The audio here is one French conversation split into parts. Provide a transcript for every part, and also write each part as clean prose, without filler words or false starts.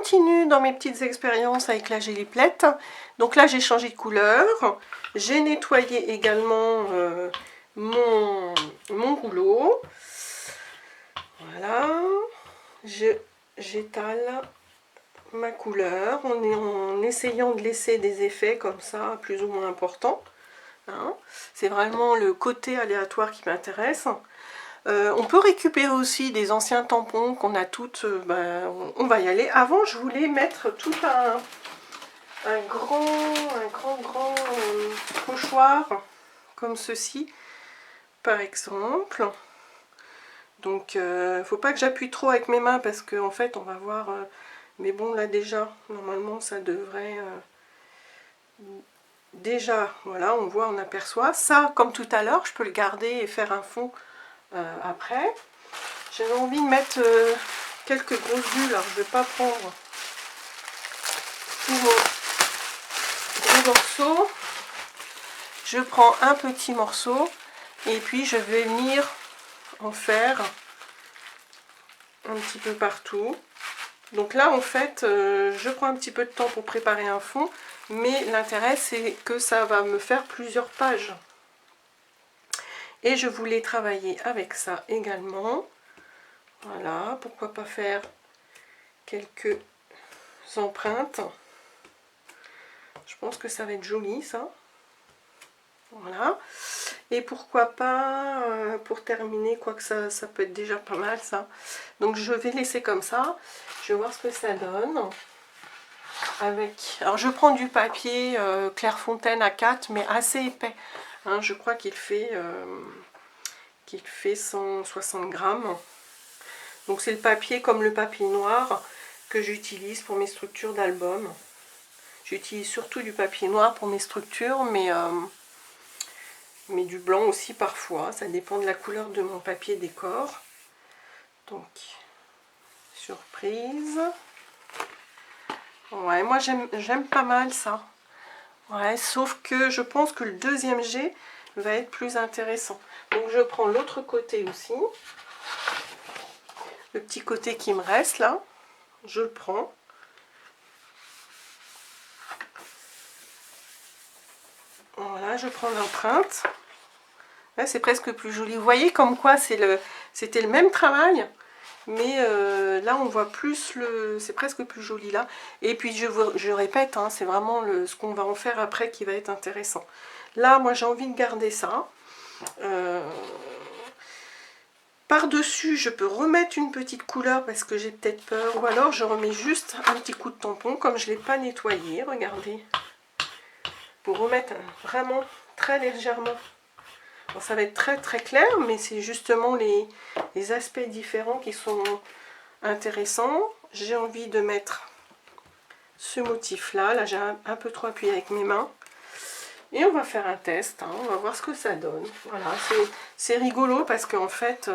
continue dans mes petites expériences avec la Géliplette. Donc là, j'ai changé de couleur. J'ai nettoyé également mon rouleau. Voilà. J'étale ma couleur en essayant de laisser des effets comme ça, plus ou moins importants. Hein. C'est vraiment le côté aléatoire qui m'intéresse. On peut récupérer aussi des anciens tampons qu'on a toutes, on va y aller. Avant, je voulais mettre tout un grand pochoir comme ceci, par exemple. Donc, faut pas que j'appuie trop avec mes mains parce qu'en fait, on va voir. Mais bon, là déjà, normalement, ça devrait. Déjà, voilà, on voit, on aperçoit. Ça, comme tout à l'heure, je peux le garder et faire un fond après. J'avais envie de mettre quelques grosses bulles. Alors, je ne vais pas prendre tout mon gros morceau. Je prends un petit morceau et puis je vais venir en faire un petit peu partout. Donc là, en fait, je prends un petit peu de temps pour préparer un fond, mais l'intérêt, c'est que ça va me faire plusieurs pages. Et je voulais travailler avec ça également. Voilà, pourquoi pas faire quelques empreintes. Je pense que ça va être joli, ça. Voilà. Et pourquoi pas, pour terminer, quoique ça peut être déjà pas mal, ça. Donc je vais laisser comme ça. Je vais voir ce que ça donne. Alors je prends du papier Clairefontaine A4, mais assez épais. Hein, je crois qu'il fait 160 grammes. Donc c'est le papier comme le papier noir que j'utilise pour mes structures d'album. J'utilise surtout du papier noir pour mes structures, mais du blanc aussi parfois. Ça dépend de la couleur de mon papier décor. Donc, surprise. Ouais, moi j'aime pas mal ça. Ouais, sauf que je pense que le deuxième jet va être plus intéressant. Donc je prends l'autre côté aussi. Le petit côté qui me reste là, je le prends. Voilà, je prends l'empreinte. Là, c'est presque plus joli. Vous voyez comme quoi c'était le même travail. Mais là, on voit plus c'est presque plus joli là. Et puis, je répète, hein, c'est vraiment ce qu'on va en faire après qui va être intéressant. Là, moi, j'ai envie de garder ça. Par-dessus, je peux remettre une petite couleur parce que j'ai peut-être peur. Ou alors, je remets juste un petit coup de tampon comme je ne l'ai pas nettoyé. Regardez. Pour remettre vraiment très légèrement. Bon, ça va être très très clair, mais c'est justement les aspects différents qui sont intéressants. J'ai envie de mettre ce motif là. Là, j'ai un peu trop appuyé avec mes mains. Et on va faire un test. Hein. On va voir ce que ça donne. Voilà, c'est rigolo parce qu'en fait,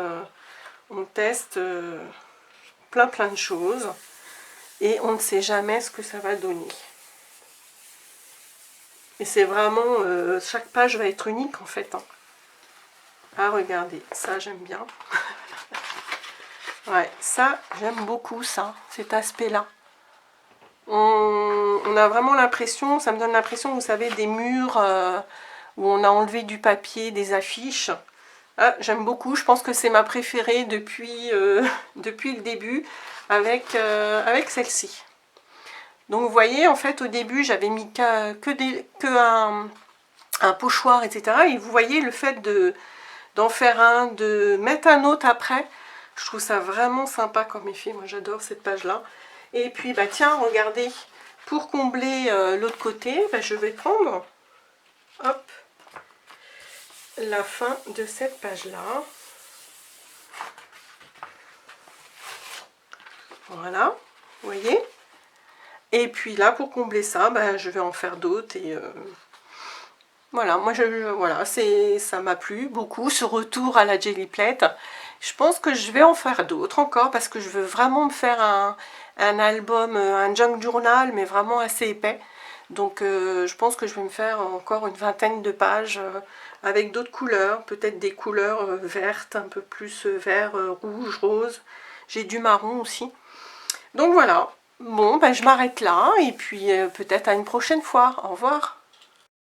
on teste plein de choses. Et on ne sait jamais ce que ça va donner. Et c'est vraiment... chaque page va être unique en fait. Hein. Ah, regardez, ça j'aime bien. Ouais, ça j'aime beaucoup ça, cet aspect-là. On a vraiment l'impression, ça me donne l'impression, vous savez, des murs où on a enlevé du papier, des affiches. Ah, j'aime beaucoup, je pense que c'est ma préférée depuis le début avec celle-ci. Donc vous voyez, en fait, au début, j'avais mis un pochoir, etc. Et vous voyez le fait d'en faire un, de mettre un autre après. Je trouve ça vraiment sympa comme effet. Moi, j'adore cette page-là. Et puis, bah tiens, regardez, pour combler l'autre côté, bah, je vais prendre, hop, la fin de cette page-là. Voilà, vous voyez. Et puis là, pour combler ça, bah, je vais en faire d'autres et... Voilà, moi voilà, ça m'a plu beaucoup ce retour à la Géliplette. Je pense que je vais en faire d'autres encore parce que je veux vraiment me faire un album, un junk journal, mais vraiment assez épais. Donc je pense que je vais me faire encore une vingtaine de pages avec d'autres couleurs, peut-être des couleurs vertes, un peu plus vert, rouge, rose. J'ai du marron aussi. Donc voilà, Bon, ben je m'arrête là et puis peut-être à une prochaine fois. Au revoir.